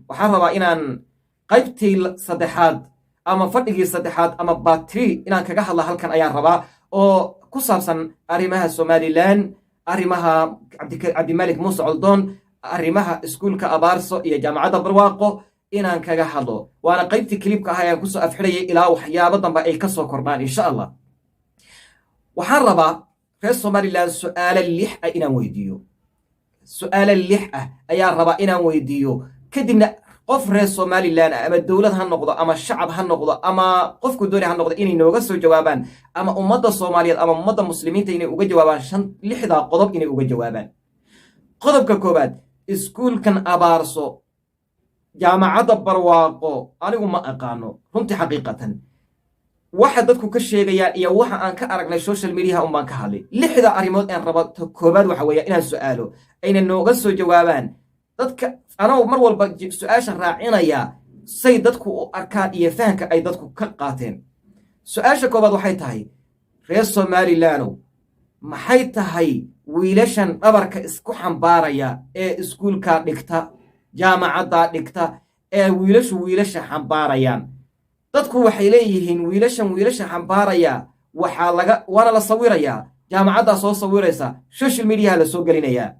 waxaan rabaa inaan qaybtii saddexaad ama fadhigii saddexaad ama batri inaan kaga hadla halkan ayaan rabaa oo ku saabsan arrimaha somalilan, arrimaha cabdimalik muuse coldoon, arrimaha iskuulka abaarso iyo jaamacadda barwaaqo inaan kaga hadlo. waana qaybtii kilibka ah ayaan kusoo afxidhayay ilaa waxyaabo dambe ay ka soo kordhaan insha allah. waxaan rabaa reer somalilan su'aalo 6 ah inaan weydiiyo. su'aalo 6 ah ayaan rabaa inaan weydiiyo, kadibna qof reer somalilan ah ama dowlad ha noqdo ama shacab ha noqdo ama qofku dooni ha noqdo inay nooga soo jawaabaan, ama ummadda soomaaliyeed ama ummadda muslimiinta inay uga jawaabaan 6 qodob inay uga jawaabaan. qodobka koowaad, iskuulkan abaarso jaamacadda barwaaqo anigu ma aqaano runtii xaqiiqatan. waxa dadku ka sheegayaan iyo waxa aan ka aragnay social mediaha baan ka hadlay. 6 arrimood aan rabo koobaad waxa weeye inaan su'aalo ayna nooga soo jawaabaan dadka. anoo mar walba su'aasha raacinaya say dadku u arkaan iyo fahamka ay dadku ka qaateen. su'aasha koobaad waxay tahay, reer somalilaanow maxay tahay wiilashan dhabarka isku xambaaraya ee iskuulka dhigta, jaamacadda dhigta, ee wiilasha xambaarayaan? dadku waxay leeyihiin wiilasha xambaaraya waana la sawirayaa, jaamacaddaa soo sawiraysa, social mediaha la soo gelinayaa.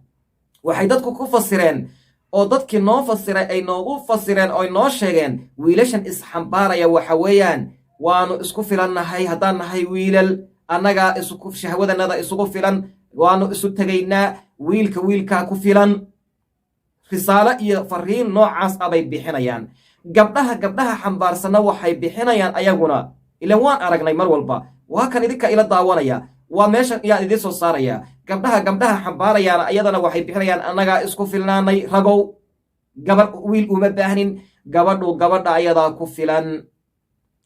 waxay dadku ku fasireen oo dadkii noo fasiray ay noogu fasireen oo noo sheegeen wiilashan isxambaaraya waxa weeyaan waanu isku filannahay, haddaan nahay wiilal annagaa shahwadanada isugu filan, waanu isu tegaynaa, wiilkaa ku filan. risaalo iyo fariin noocaas ah bay bixinayaan. gabdhaha xambaarsanna waxay bixinayaan ayaguna, ilan waan aragnay mar walba, waa kan idinka ila daawanaya, waa meeshan ayaan idiin soo saaraya. gabdhaha xambaarayaana ayadana waxay bixinayaan annagaa isku filnaanay, ragow wiil uma baahnin, gabadha ayadaa ku filan,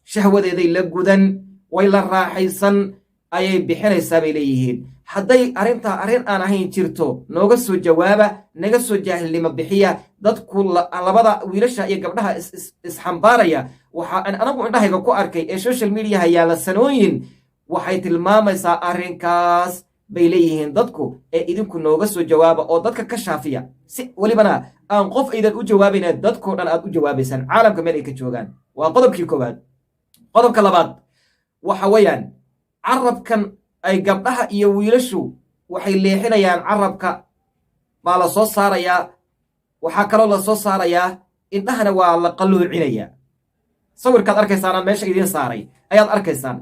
shahwadeeday la gudan, way la raaxaysan ayay bixinaysaa bay leeyihiin. hadday arrintaa arrin aan ahayn jirto nooga soo jawaaba, naga soo jaahilnimo bixiya. dadku labada wiilasha iyo gabdhaha isxambaaraya waxa aan anagu indhahayga ku arkay ee social mediaha yaalla sanooyin, waxay tilmaamaysaa arrinkaas bay leeyihiin dadku, ee idinku nooga soo jawaaba oo dadka ka shaafiya, si welibana aan qof aydan u jawaabayna dadkoo dhan aad u jawaabaysaan caalamka meel ay ka joogaan. waa qodobkii koowaad. qodobka labaad waxa weeyaan, carabkan ay gabdhaha iyo wiilashu waxay leexinayaan, carabka baa la soo saarayaa, waxaa kaloo la soo saarayaa indhahana waa la qalloocinayaa. sawirkaad arkaysaana meesha idiin saaray ayaad arkaysaan.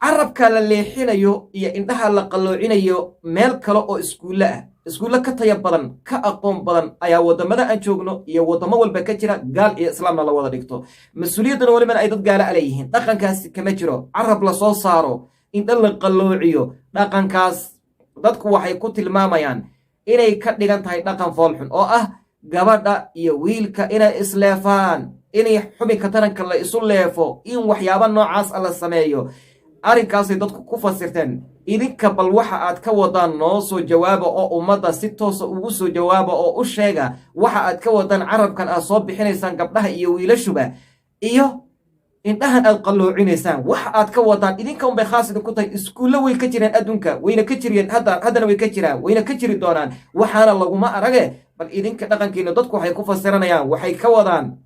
carabka la leexinayo iyo indhaha la qalloocinayo meel kale oo iskuulle ka taya badan, ka aqoon badan ayaa waddamada aan joogno iyo waddamo walba ka jira, gaal iyo islaamna la wada dhigto. mas-uuliyaddana welibana ay dad gaala a leeyihiin. dhaqankaasi kama jiro. carab la soo saaro, indha la qalloociyo, dhaqankaas dadku waxay ku tilmaamayaan inay ka dhigan tahay dhaqan foolxun oo ah gabadha iyo wiilka inay isleefaan, inay xubinka taranka la isu leefo, in waxyaaba noocaas la sameeyo. arrinkaasay dadku ku fasirteen. idinka bal waxa aad ka wadaan noo soo jawaaba oo ummadda si toosa ugu soo jawaaba oo u sheega waxa aad ka wadaan carabkan aad soo bixinaysaan gabdhaha iyo wiilashuba, iyo indhahan aad qalloocinaysaan waxa aad ka wadaan. idinka unbay khaas idinku tahay. iskuulle way ka jireen adduunka, wayna ka jireen haddana way ka jiraan, wayna ka jiri doonaan, waxaana laguma arage. bal idinka dhaqankiina dadku waxay ku fasiranayaan, waxay ka wadaan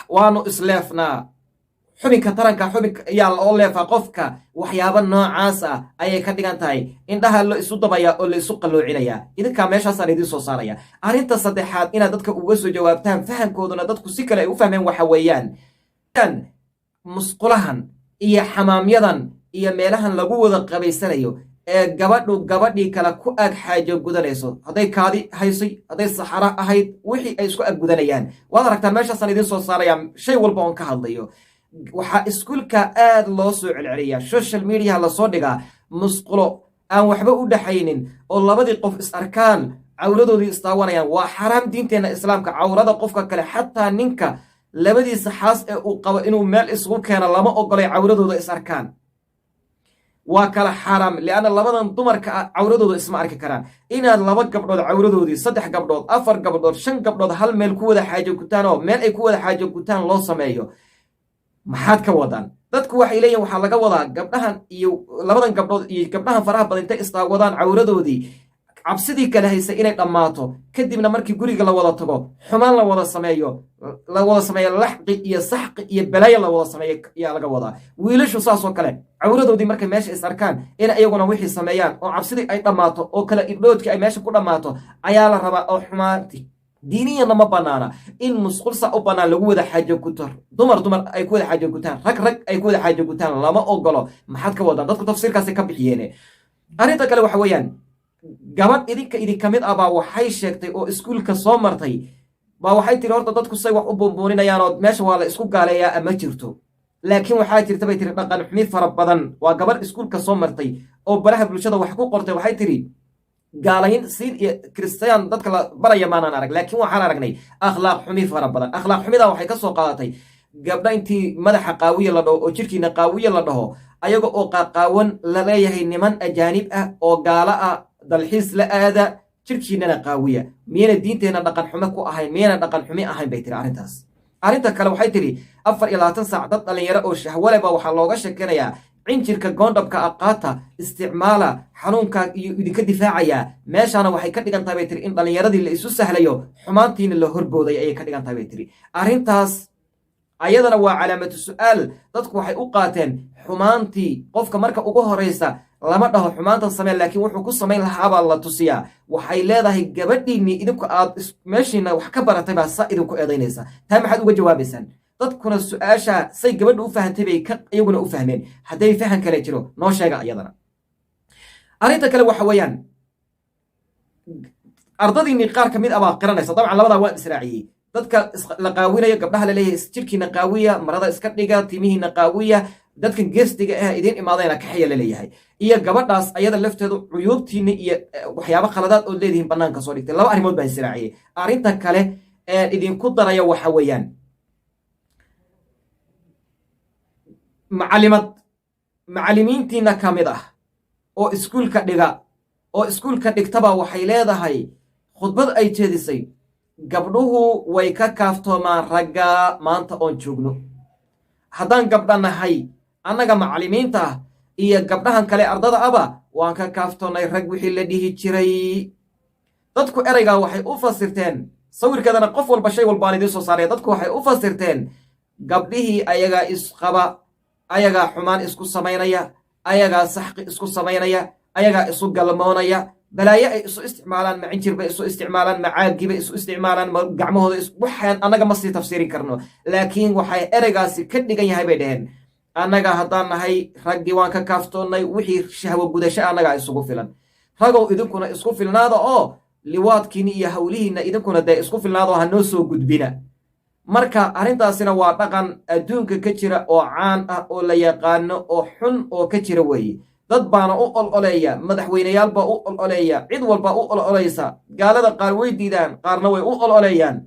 waanu isleefnaa, xubinka taranka ayaa loo leefaa qofka, waxyaaba noocaas ah ayay ka dhigan tahay. indhaha la isu dabaya oo la isu qalloocinayaa. idinkaa meeshaasaan idiin soo saaraya. arrinta saddexaad inaad dadka uga soo jawaabtaan, fahamkooduna dadku si kale ay u fahmeen waxa weeyaan, musqulahan iyo xamaamyadan iyo meelahan lagu wada qabaysanayo ee gabadhii kale ku ag xaajo gudanayso, hadday kaadi haysay, hadday saxara ahayd, wixii ay isku ag gudanayaan. waad aragtaan meeshaasaan idiin soo saaraya shay walba oon ka hadlayo. waxaa iskuulka aad loo soo celceliyaa, social mediaha lasoo dhigaa musqulo aan waxba u dhaxaynin oo labadii qof is arkaan, cawradoodii isdaawanayaan. waa xaraam diinteenna islaamka. cawrada qofka kale, xataa ninka labadiisa xaas ee uu qabo inuu meel isugu keeno lama ogolay cawradooda is arkaan. waa kala xaaraam, lianna labadan dumarka ah cawradooda isma arki karaan. inaad 2 gabdhood cawradoodii, 3 gabdhood, 4 gabdhood, 5 gabdhood hal meel ku wada xaajo gutaan oo meel ay ku wada xaajo gutaan loo sameeyo, maxaad ka wadaan? dadku waxay leeyihin waxaa laga wadaa gabdhahan iyo 2 gabdhood iyo gabdhahan faraha badan intay istaawadaan cawradoodii cabsidii kala haysa inay dhammaato kadibna markii guriga la wada tago xumaan la wada sameeyo laxqi iyo saxqi iyo balaayo la wada sameeyo ayaa laga wadaa. wiilashu saasoo kale cawradoodii markay meesha is arkaan in iyaguna wixii sameeyaan oo cabsidii ay dhammaato oo kale ibdhoodkii ay meesha ku dhammaato ayaa la rabaa. oo xumaantii diiniyana ma banaana in musqulsa u bannaan lagu wada xaajo guto, dumar ay ku wada xaajo gutaan, rag ay ku wada xaajo gutaan lama ogolo. maxaad ka wadaan? dadku tafsiirkaasi ka bixiyeene. arrinta kale waxa weeyaan, gabadh idinka mid ah baa waxay sheegtay oo iskuulka soo martay baa waxay tiri horta dadku say wax u buunbuuninayaan oo meesha waa la isku gaaleeyaa ama jirto, laakiin waxaa jirta bay tiri dhaqan xumi fara badan. waa gabadh iskuulka soo martay oo baraha bulshada wax ku qortay. waxay tiri gaalayn siin iyo kiristiyaan dadka la baraya maanaan arag, laakiin waxaan aragnay akhlaaq xumi fara badan. akhlaaq xumida waxay ka soo qaadatay gabdha intii madaxa qaawiya la dhaho oo jirkiina qaawiya la dhaho ayaga oo qaaqaawan la leeyahay niman ajaanib ah oo gaala ah dalxiis la aada, jirkiinana qaawiya. miyayna diinteenna dhaqan xume ku ahayn? miyayna dhaqan xumi ahayn bay tiri arrintaas. arrinta kale waxay tiri 24 saac dad dhallinyaro oo shahwale ba waxaa looga sheekanayaa cinjirka goondhabka aqaata isticmaala, xanuunka iyo idinka difaacayaa. meeshaana waxay ka dhigan tahay bay tiri in dhallinyaradii la isu sahlayo, xumaantiina la horbooday ayay ka dhigan tahay bay tiri. arrintaas ayadana waa calaamatu su'aal. dadku waxay u qaateen xumaantii qofka marka ugu horaysa lama dhaho xumaantan samee, laakiin wuxuu ku samayn lahaabaa la tusiyaa. waxay leedahay gabadhiinnii idinku aad meeshiina wax ka baratay baa saa idinku eedaynaysa. taa maxaad uga jawaabaysaan? dadkuna su-aasha say gabadha u fahantay bay iyaguna u fahmeen. hadday fahan kale jiro noo sheega iyadana. arrinta kale waxa weeyaan, ardadiinnii qaar ka mid ah baa qiranaysa. dabcan labadaa waan israaciyey. dadka la qaawinayo, gabdhaha laleeyahay jirkiina qaawiya, marada iska dhiga, timihiina qaawiya, dadkan geestiga ah idiin imaadayna kaxaya laleeyahay, iyo gabadhaas ayada lafteedu cuyuubtiina iyo waxyaabo khaladaad ood leedihiin bannaanka soo dhigtay. laba arrimood baan israaciyey. arrinta kale ee idinku daraya waxa weeyaan, macallimiintiina ka mid ah oo iskuulka dhigtaba waxay leedahay khudbad ay jeedisay, gabdhuhu way ka kaaftoomaan ragga maanta oon joogno. haddaan gabdha nahay annaga macallimiinta ah iyo gabdhahan kale ardada aba waan ka kaaftoonnay rag wixii la dhihi jiray. dadku ereygaa waxay u fasirteen, sawirkeedana qof walba shay walbaan idiin soo saaraya. dadku waxay u fasirteen gabdhihii ayagaa isqaba, ayagaa xumaan isku samaynaya, ayagaa saxqi isku samaynaya, ayagaa isu galmoonaya, balaayo ay isu isticmaalaan, macinjirbay isu isticmaalaan, macaagiibay isu isticmaalaan, gacmahooda waxaan annaga ma sii tafsiirin karno. laakiin waxay ereygaasi ka dhigan yahay bay dhaheen, annaga haddaan nahay raggii waan ka kaaftoonnay, wixii shahwo gudasho annagaa isugu filan. ragow idinkuna isku filnaada oo liwaadkiinna iyo hawlihiinna idinkuna dee isku filnaado ha noo soo gudbina. marka arrintaasina waa dhaqan adduunka ka jira oo caan ah oo la yaqaano oo xun oo ka jira weeye. dad baana u ololeeya, madaxweyneyaal baa u ololeeya, cid walba u ololaysa. gaalada qaar way diidaan, qaarna way u ololeeyaan.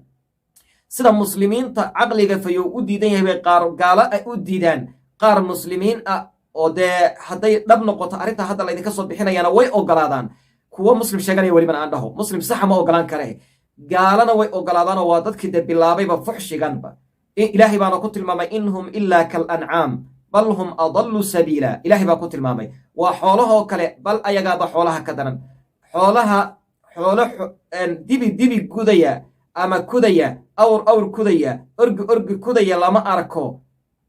sida muslimiinta caqliga fayow u diidan yahay bay qaar gaalo ay u diidaan. qaar muslimiin ah oo dee hadday dhab noqoto arrinta hadda laydinka soo bixinayana way ogolaadaan. kuwo muslim sheeganaya welibana aan dhaho, muslim saxa ma ogolaan kare, gaalana way ogolaadaanoo waa dadkii dee bilaabayba fuxshiganba. ilaahay baana ku tilmaamay inhum ilaa kal ancaam bal hum adallu sabiila. ilaahay baa ku tilmaamay waa xoolahoo kale, bal ayagaaba xoolaha ka daran. xoolo dibi gudaya ama kudaya, awr kudaya, orgi kudaya lama arko.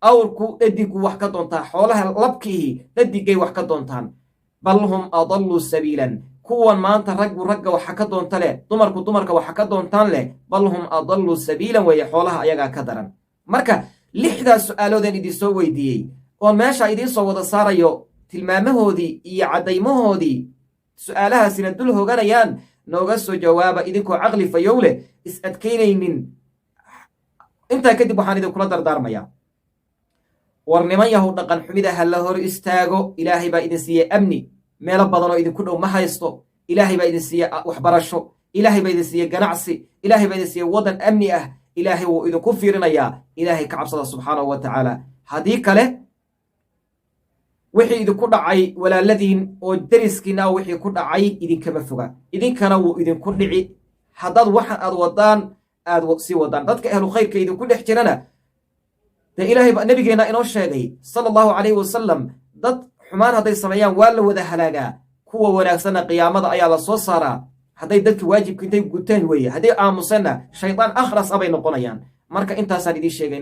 awrku dhadigu wax ka doontaa, xoolaha labkiihi dhadigay wax ka doontaan. bal hum adallu sabiilan. kuwan maanta raggu ragga waxa ka doonta leh, dumarku dumarka waxa ka doontaan leh, bal hum adallu sabiilan weeye, xoolaha ayagaa ka daran. marka 6daas su'aaloodeen idin soo weydiiyey oon meesha idiin soo wada saarayo tilmaamahoodii iyo caddaymahoodii, su'aalahaasina dul hoganayaan. nooga soo jawaaba idinkoo caqli fayow leh, is adkaynaynin. intaa kadib waxaan idinkula dardaarmayaa, war niman yahow dhaqan xumida ha la hor istaago. ilaahay baa idin siiyey amni, meelo badanoo idinku dhow ma haysto. ilaahay baa idin siiye waxbarasho, ilaahay baa idin siiye ganacsi, ilaahay baa idin siiye waddan amni ah. ilaahay wuu idinku fiirinayaa. ilaahay ka cabsada subxaanahu wa tacaala. haddii kale wixii idinku dhacay walaaladiin oo deriskiina wixii ku dhacay idinkama foga, idinkana wuu idinku dhici. haddaad waxan aad wadaan aad sii wadaan. dadka ahlu khayrka idinku dhex jirana dee ilaahay baa nabigeenna inoo sheegay sala allahu calayhi wasalam, dad xumaan hadday sameeyaan waa la wada halaagaa. kuwa wanaagsanna qiyaamada ayaa la soo saaraa hadday dadka waajibka intay guteen weeye hadday aamusanna shaydaan akhras abay noqonayaan marka intaasaan idiin sheegay